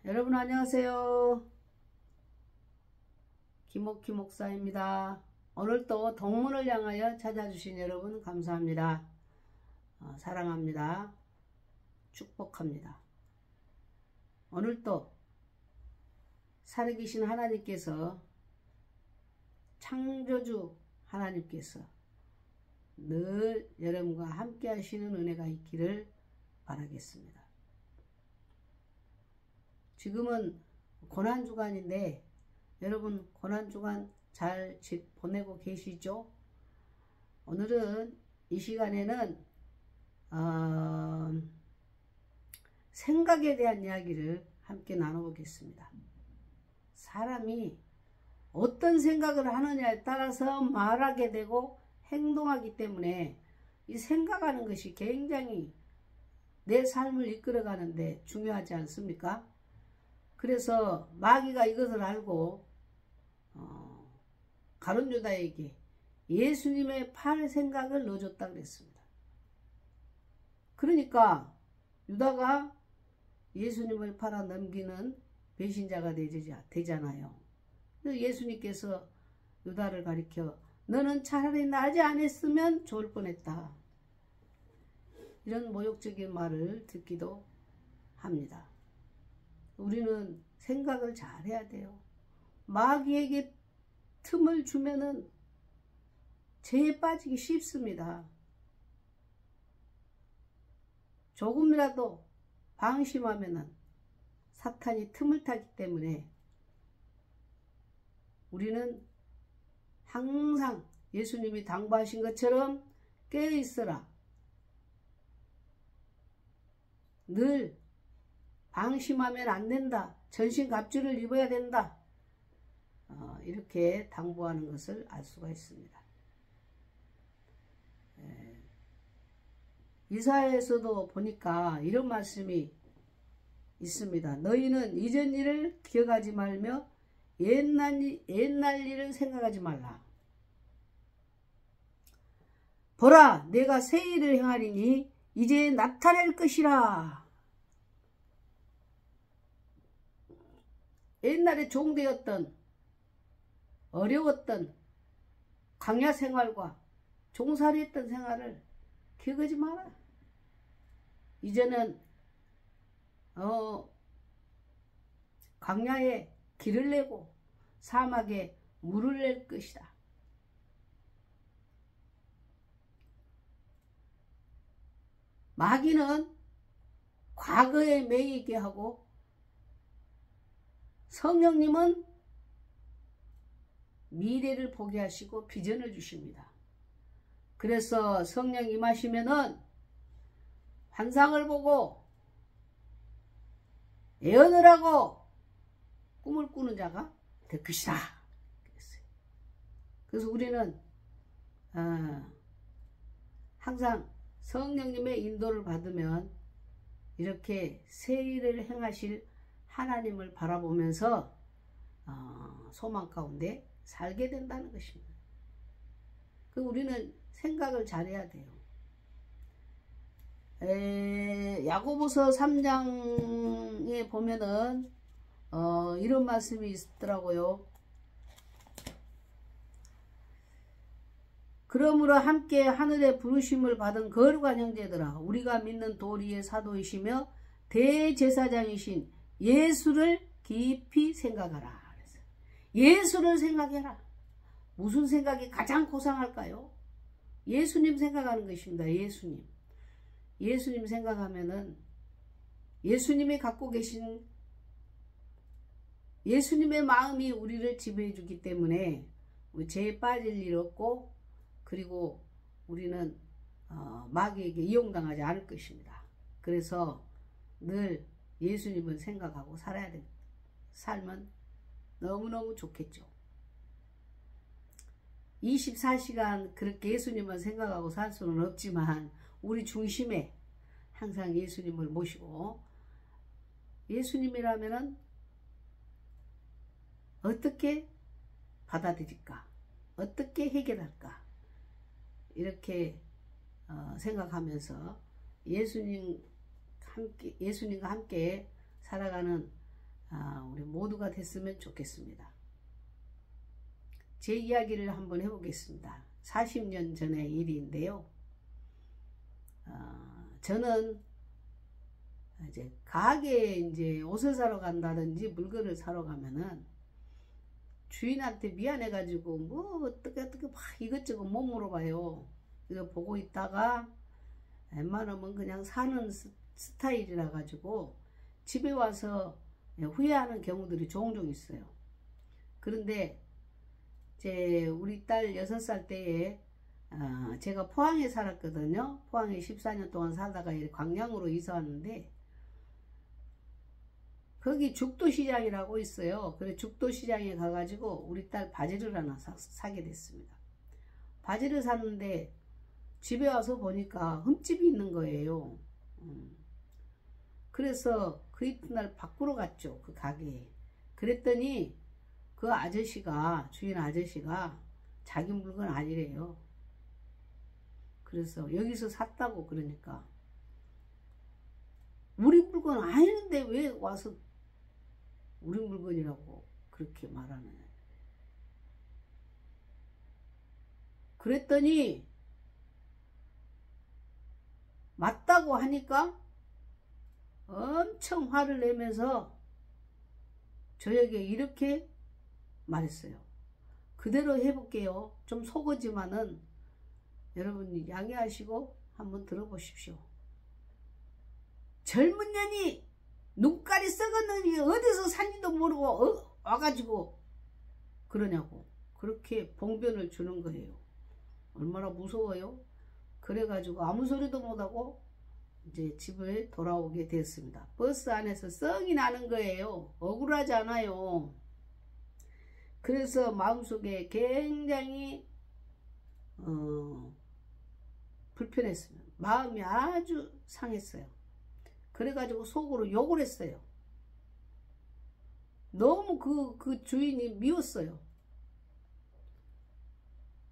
여러분 안녕하세요. 김옥희 목사입니다. 오늘도 동문을 향하여 찾아주신 여러분 감사합니다. 사랑합니다. 축복합니다. 오늘도 살아계신 하나님께서, 창조주 하나님께서 늘 여러분과 함께 하시는 은혜가 있기를 바라겠습니다. 지금은 고난주간인데 여러분 고난주간 잘 보내고 계시죠? 오늘은 이 시간에는 생각에 대한 이야기를 함께 나눠보겠습니다. 사람이 어떤 생각을 하느냐에 따라서 말하게 되고 행동하기 때문에 이 생각하는 것이 굉장히 내 삶을 이끌어가는데 중요하지 않습니까? 그래서 마귀가 이것을 알고 가룟 유다에게 예수님의 팔 생각을 넣어줬다 그랬습니다. 그러니까 유다가 예수님을 팔아 넘기는 배신자가 되잖아요. 예수님께서 유다를 가리켜 너는 차라리 나지 않았으면 좋을 뻔했다. 이런 모욕적인 말을 듣기도 합니다. 우리는 생각을 잘 해야 돼요. 마귀에게 틈을 주면은 죄에 빠지기 쉽습니다. 조금이라도 방심하면은 사탄이 틈을 타기 때문에 우리는 항상 예수님이 당부하신 것처럼 깨어있어라. 늘 방심하면 안 된다. 전신갑주를 입어야 된다. 이렇게 당부하는 것을 알 수가 있습니다. 이사야에서도 보니까 이런 말씀이 있습니다. 너희는 이전 일을 기억하지 말며 옛날 일을 생각하지 말라. 보라, 내가 새 일을 행하리니 이제 나타낼 것이라. 옛날에 종되었던 어려웠던 광야 생활과 종살이했던 생활을 기억하지 마라. 이제는 광야에 길을 내고 사막에 물을 낼 것이다. 마귀는 과거에 매이게 하고 성령님은 미래를 보게 하시고 비전을 주십니다. 그래서 성령 임하시면은 환상을 보고 예언을 하고 꿈을 꾸는 자가 될 것이다. 그래서 우리는 항상 성령님의 인도를 받으면 이렇게 새 일을 행하실 하나님을 바라보면서 소망 가운데 살게 된다는 것입니다. 우리는 생각을 잘해야 돼요. 야고보서 3장에 보면은 이런 말씀이 있더라고요. 그러므로 함께 하늘의 부르심을 받은 거룩한 형제들아, 우리가 믿는 도리의 사도이시며 대제사장이신 예수를 깊이 생각하라. 예수를 생각해라. 무슨 생각이 가장 고상할까요? 예수님 생각하는 것입니다. 예수님 생각하면은 예수님이 갖고 계신 예수님의 마음이 우리를 지배해 주기 때문에 죄에 빠질 일 없고, 그리고 우리는 마귀에게 이용당하지 않을 것입니다. 그래서 늘 예수님을 생각하고 살아야 됩니다. 살면 너무너무 좋겠죠. 24시간 그렇게 예수님을 생각하고 살 수는 없지만 우리 중심에 항상 예수님을 모시고, 예수님이라면은 어떻게 받아들일까? 어떻게 해결할까? 이렇게 생각하면서 예수님과 함께 살아가는 우리 모두가 됐으면 좋겠습니다. 제 이야기를 한번 해보겠습니다. 40년 전의 일인데요. 저는 이제 가게에 이제 옷을 사러 간다든지 물건을 사러 가면은 주인한테 미안해가지고 뭐 어떻게 막 이것저것 못 물어봐요. 이거 보고 있다가 웬만하면 그냥 사는 스타일이라 가지고 집에 와서 후회하는 경우들이 종종 있어요. 그런데 이제 우리 딸 6살 때에 제가 포항에 살았거든요. 포항에 14년 동안 살다가 광양으로 이사 왔는데 거기 죽도시장이라고 있어요. 그래서 죽도시장에 가가지고 우리 딸 바지를 하나 사게 됐습니다. 바지를 샀는데 집에 와서 보니까 흠집이 있는 거예요. 그래서 그 이튿날 바꾸러 갔죠. 그 가게에. 그랬더니 그 아저씨가, 주인 아저씨가 자기 물건 아니래요. 그래서 여기서 샀다고 그러니까 우리 물건 아니는데 왜 와서 우리 물건이라고 그렇게 말하느냐. 그랬더니 맞다고 하니까 엄청 화를 내면서 저에게 이렇게 말했어요. 그대로 해볼게요. 좀 속으지만은 여러분 양해하시고 한번 들어보십시오. 젊은 년이 눈깔이 썩었는지 어디서 산지도 모르고 와가지고 그러냐고 그렇게 봉변을 주는 거예요. 얼마나 무서워요. 그래가지고 아무 소리도 못하고 이제 집에 돌아오게 됐습니다. 버스 안에서 썩이 나는 거예요. 억울하지 않아요. 그래서 마음속에 굉장히 불편했습니다. 마음이 아주 상했어요. 그래가지고 속으로 욕을 했어요. 너무 그 주인이 미웠어요.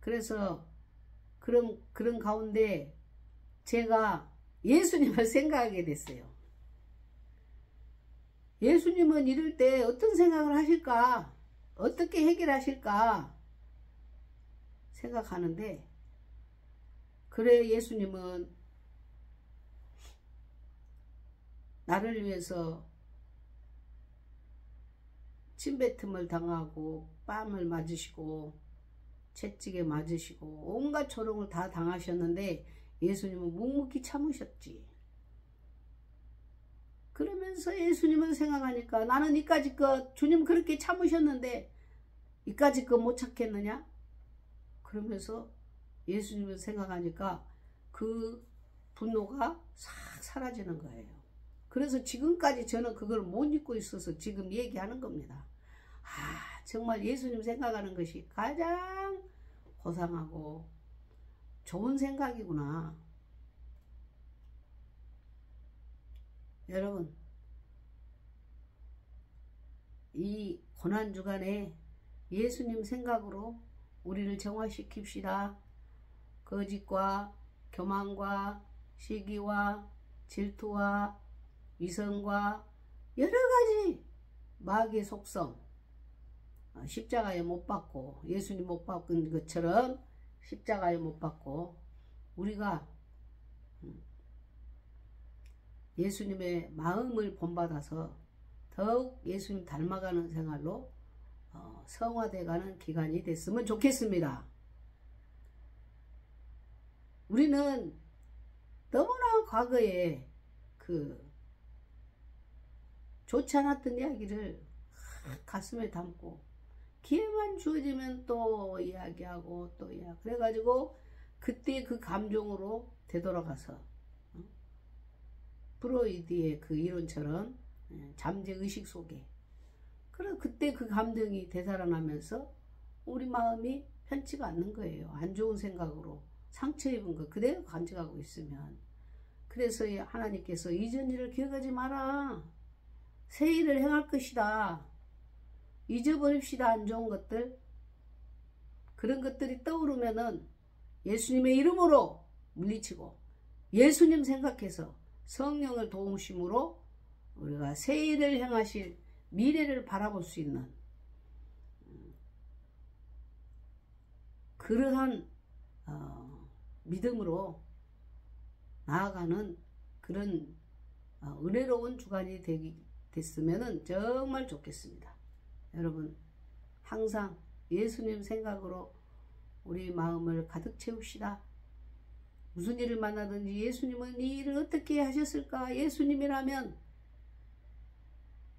그래서 그런 가운데 제가 예수님을 생각하게 됐어요. 예수님은 이럴 때 어떤 생각을 하실까? 어떻게 해결하실까? 생각하는데 그래 예수님은 나를 위해서 침뱉음을 당하고 뺨을 맞으시고 채찍에 맞으시고 온갖 조롱을 다 당하셨는데 예수님은 묵묵히 참으셨지. 그러면서 예수님을 생각하니까 나는 이까짓 주님 그렇게 참으셨는데 이까짓 못 참겠느냐? 그러면서 예수님을 생각하니까 그 분노가 싹 사라지는 거예요. 그래서 지금까지 저는 그걸 못 잊고 있어서 지금 얘기하는 겁니다. 정말 예수님 생각하는 것이 가장 고상하고 좋은 생각이구나. 여러분, 이 고난주간에 예수님 생각으로 우리를 정화시킵시다. 거짓과 교만과 시기와 질투와 위선과 여러가지 마귀의 속성, 십자가에 못 박고 예수님 못 박은 것처럼 십자가에 못 박고 우리가 예수님의 마음을 본받아서 더욱 예수님 닮아가는 생활로 성화돼가는 기간이 됐으면 좋겠습니다. 우리는 너무나 과거에 좋지 않았던 이야기를 가슴에 담고 기회만 주어지면 또 이야기하고 또 이야기 그래가지고 그때 그 감정으로 되돌아가서 프로이드의 그 이론처럼 잠재의식 속에 그때 그 감정이 되살아나면서 우리 마음이 편치가 않는 거예요. 안 좋은 생각으로 상처 입은 거 그대로 간직하고 있으면 그래서 하나님께서 이전 일을 기억하지 마라. 새 일을 행할 것이다. 잊어버립시다. 안 좋은 것들. 그런 것들이 떠오르면은 예수님의 이름으로 물리치고 예수님 생각해서 성령을 도우심으로 우리가 새 일을 행하실 미래를 바라볼 수 있는 그러한 믿음으로 나아가는 그런 은혜로운 주간이 됐으면 정말 좋겠습니다. 여러분 항상 예수님 생각으로 우리 마음을 가득 채웁시다. 무슨 일을 만나든지 예수님은 이 일을 어떻게 하셨을까? 예수님이라면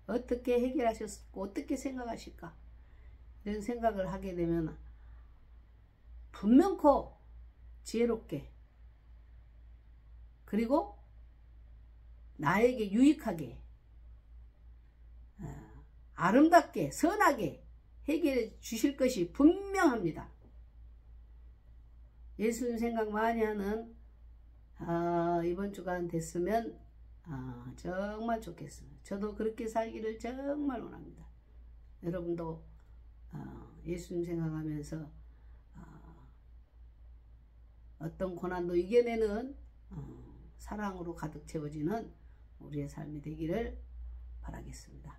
어떻게 해결하셨고 어떻게 생각하실까? 이런 생각을 하게 되면 분명코 지혜롭게 그리고 나에게 유익하게 아름답게 선하게 해결해 주실 것이 분명합니다. 예수님 생각 많이 하는 이번 주간 됐으면 정말 좋겠습니다. 저도 그렇게 살기를 정말 원합니다. 여러분도 예수님 생각하면서 어떤 고난도 이겨내는 사랑으로 가득 채워지는 우리의 삶이 되기를 바라겠습니다.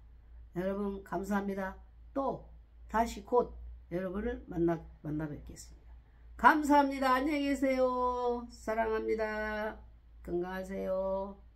여러분 감사합니다. 또 다시 곧 여러분을 만나 뵙겠습니다. 감사합니다. 안녕히 계세요. 사랑합니다. 건강하세요.